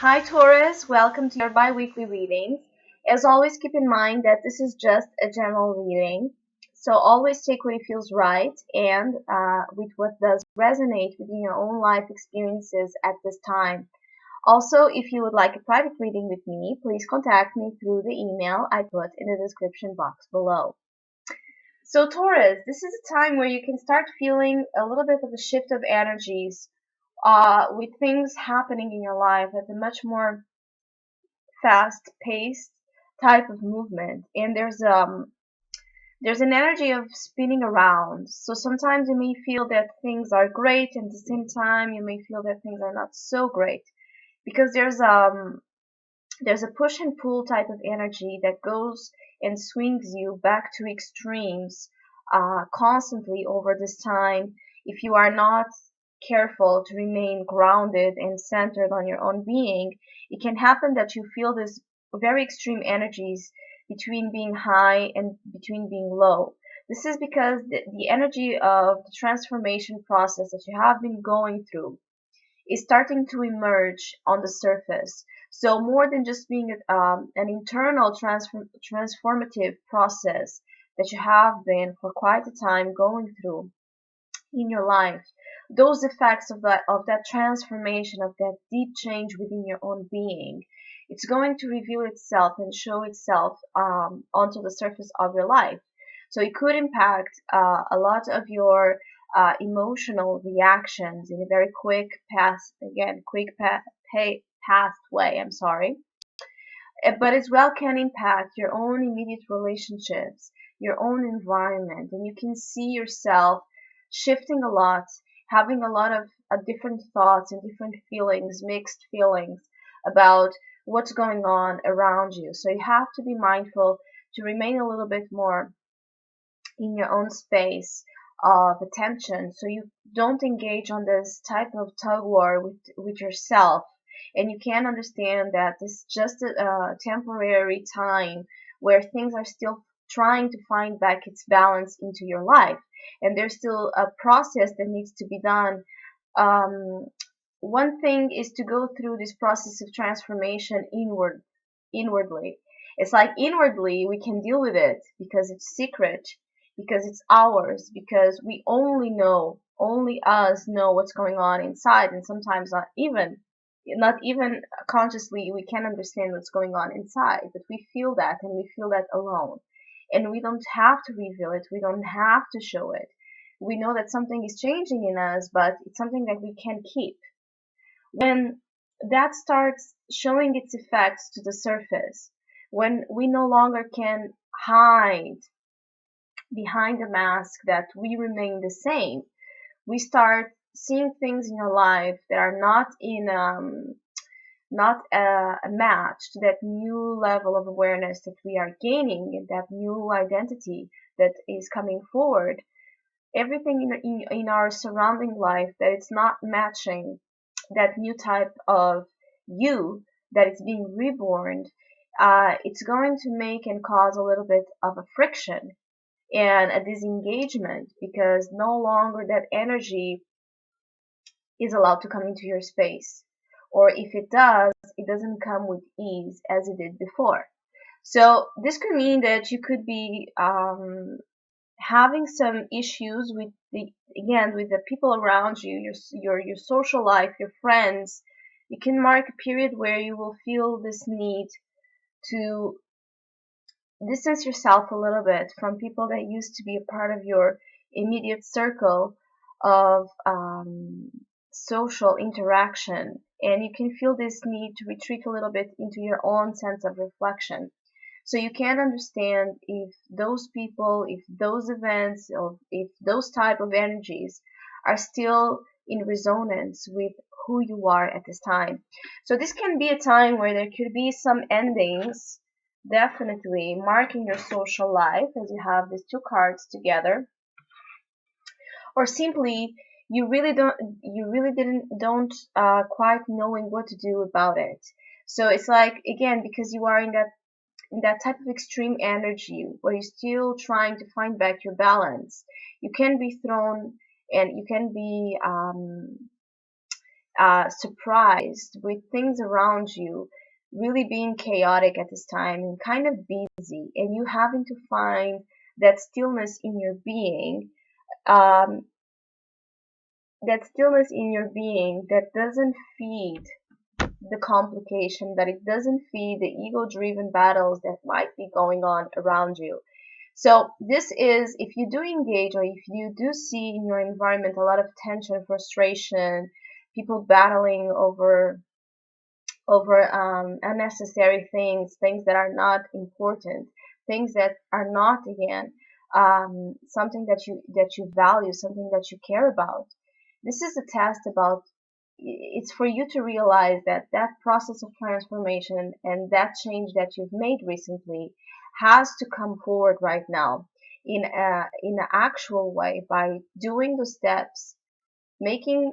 Hi Taurus, welcome to your bi-weekly readings. As always, keep in mind that this is just a general reading, so always take what it feels right and with what does resonate within your own life experiences at this time. Also, if you would like a private reading with me, please contact me through the email I put in the description box below. So Taurus, this is a time where you can start feeling a little bit of a shift of energies with things happening in your life at a much more fast-paced type of movement, and there's an energy of spinning around. So sometimes you may feel that things are great, and at the same time you may feel that things are not so great because there's a push and pull type of energy that goes and swings you back to extremes constantly over this time. If you are not careful to remain grounded and centered on your own being, it can happen that you feel this very extreme energies between being high and between being low. This is because the energy of the transformation process that you have been going through is starting to emerge on the surface. So more than just being an internal transformative process that you have been for quite a time going through in your life, those effects of that transformation, of that deep change within your own being, it's going to reveal itself and show itself onto the surface of your life. So it could impact a lot of your emotional reactions in a very quick past way. I'm sorry, but as well can impact your own immediate relationships, your own environment, and you can see yourself shifting a lot, having a lot of different thoughts and different feelings, mixed feelings about what's going on around you. So you have to be mindful to remain a little bit more in your own space of attention, so you don't engage on this type of tug war with yourself, and you can understand that this is just a temporary time where things are still trying to find back its balance into your life, and there's still a process that needs to be done. One thing is to go through this process of transformation inwardly. It's like inwardly we can deal with it because it's secret, because it's ours, because we only us know what's going on inside, and sometimes not even consciously we can understand what's going on inside, but we feel that, and we feel that alone. And we don't have to reveal it, we don't have to show it. We know that something is changing in us, but it's something that we can keep. When that starts showing its effects to the surface, when we no longer can hide behind the mask that we remain the same, we start seeing things in your life that are not a match to that new level of awareness that we are gaining, and that new identity that is coming forward. Everything in our surrounding life that it's not matching that new type of you that is being reborn, it's going to make and cause a little bit of a friction and a disengagement, because no longer that energy is allowed to come into your space. Or if it does, it doesn't come with ease as it did before. So this could mean that you could be having some issues with the people around you, your social life, your friends. You can mark a period where you will feel this need to distance yourself a little bit from people that used to be a part of your immediate circle of social interaction, and you can feel this need to retreat a little bit into your own sense of reflection. So you can understand if those people, if those events, or if those type of energies are still in resonance with who you are at this time. So this can be a time where there could be some endings, definitely marking your social life, as you have these two cards together, or simply you really don't quite knowing what to do about it. So it's like, again, because you are in that type of extreme energy where you're still trying to find back your balance, you can be thrown, and you can be surprised with things around you really being chaotic at this time and kind of busy, and you having to find that stillness in your being, um, that doesn't feed the complication, that it doesn't feed the ego-driven battles that might be going on around you. So this is, if you do engage, or if you do see in your environment a lot of tension, frustration, people battling over unnecessary things that are not important, things that are not, again, something that you value, something that you care about. This is a test about, it's for you to realize that that process of transformation and that change that you've made recently has to come forward right now in an actual way, by doing the steps, making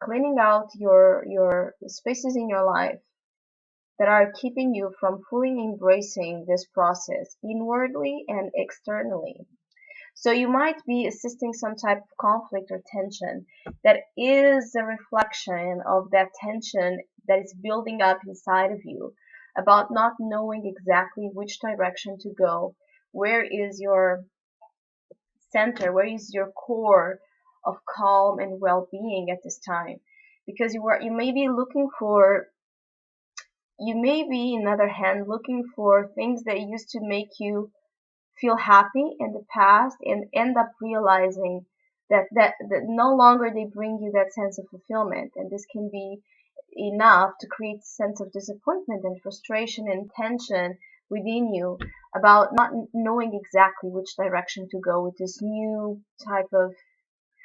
cleaning out your spaces in your life that are keeping you from fully embracing this process inwardly and externally. So you might be assisting some type of conflict or tension that is a reflection of that tension that is building up inside of you, about not knowing exactly which direction to go. Where is your center? Where is your core of calm and well-being at this time? Because you may be looking for, you may be, in other hand, looking for things that used to make you feel happy in the past, and end up realizing that no longer they bring you that sense of fulfillment. And this can be enough to create a sense of disappointment and frustration and tension within you, about not knowing exactly which direction to go with this new type of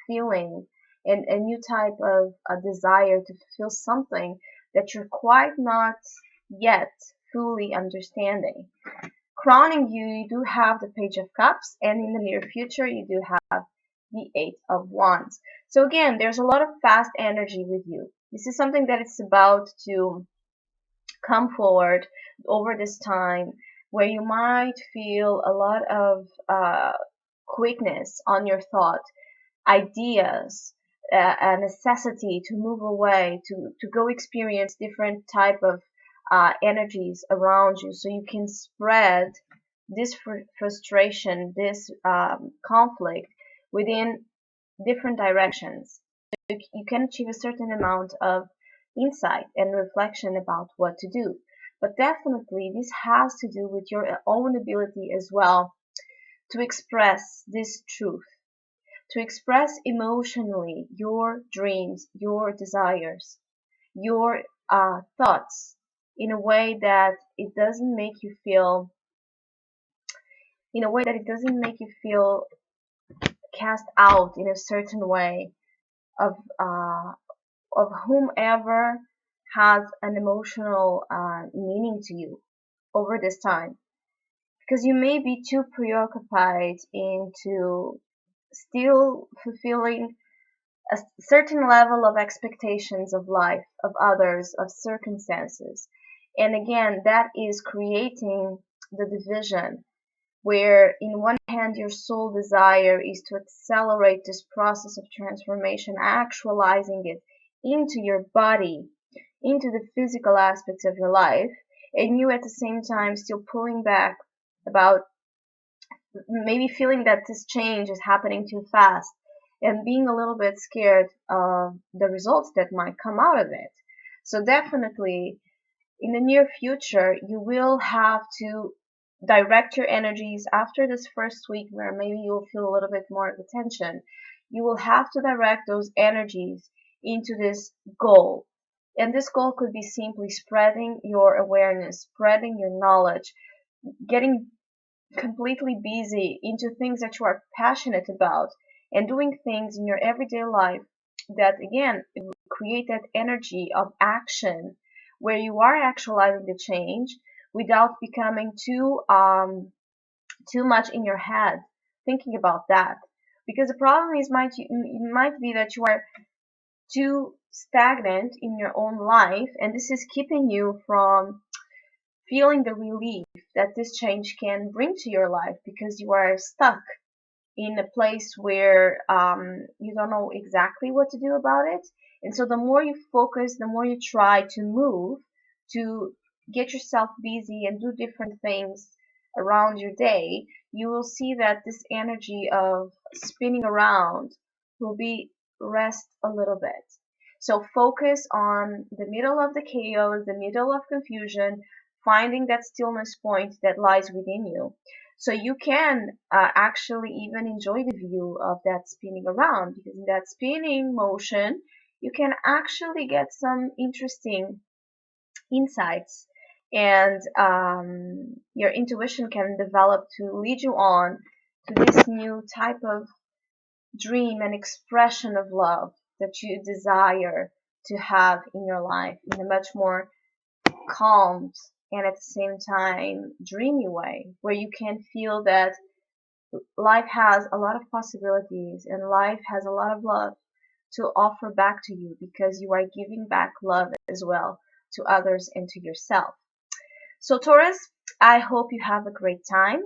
feeling, and a new type of a desire to fulfill something that you're quite not yet fully understanding. Crowning you, you do have the Page of Cups, and in the near future, you do have the Eight of Wands. So again, there's a lot of fast energy with you. This is something that it's about to come forward over this time, where you might feel a lot of quickness on your thought, ideas, a necessity to move away, to go experience different type of energies around you, so you can spread this frustration, this conflict within different directions. You can achieve a certain amount of insight and reflection about what to do. But definitely this has to do with your own ability as well to express this truth, to express emotionally your dreams, your desires, your thoughts, in a way that it doesn't make you feel, cast out in a certain way of whomever has an emotional meaning to you over this time, because you may be too preoccupied into still fulfilling a certain level of expectations of life, of others, of circumstances. And again, that is creating the division, where in one hand your sole desire is to accelerate this process of transformation, actualizing it into your body, into the physical aspects of your life, and you at the same time still pulling back about maybe feeling that this change is happening too fast, and being a little bit scared of the results that might come out of it. So definitely in the near future, you will have to direct your energies after this first week, where maybe you'll feel a little bit more of the tension. You will have to direct those energies into this goal. And this goal could be simply spreading your awareness, spreading your knowledge, getting completely busy into things that you are passionate about, and doing things in your everyday life that again create that energy of action, where you are actualizing the change without becoming too much in your head thinking about that. Because the problem is, it might be that you are too stagnant in your own life, and this is keeping you from feeling the relief that this change can bring to your life, because you are stuck in a place where you don't know exactly what to do about it, And so the more you focus, the more you try to move, to get yourself busy and do different things around your day, you will see that this energy of spinning around will be rest a little bit. So focus on the middle of the chaos, the middle of confusion, finding that stillness point that lies within you. So you can actually even enjoy the view of that spinning around, because in that spinning motion, you can actually get some interesting insights, and your intuition can develop to lead you on to this new type of dream and expression of love that you desire to have in your life in a much more calm and at the same time dreamy way, where you can feel that life has a lot of possibilities and life has a lot of love to offer back to you, because you are giving back love as well to others and to yourself. So Taurus, I hope you have a great time.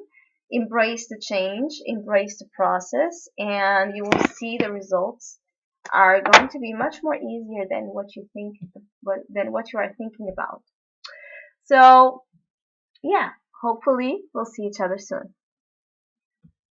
Embrace the change, embrace the process, and you will see the results are going to be much more easier than what you think, than what you are thinking about. So yeah, hopefully we'll see each other soon.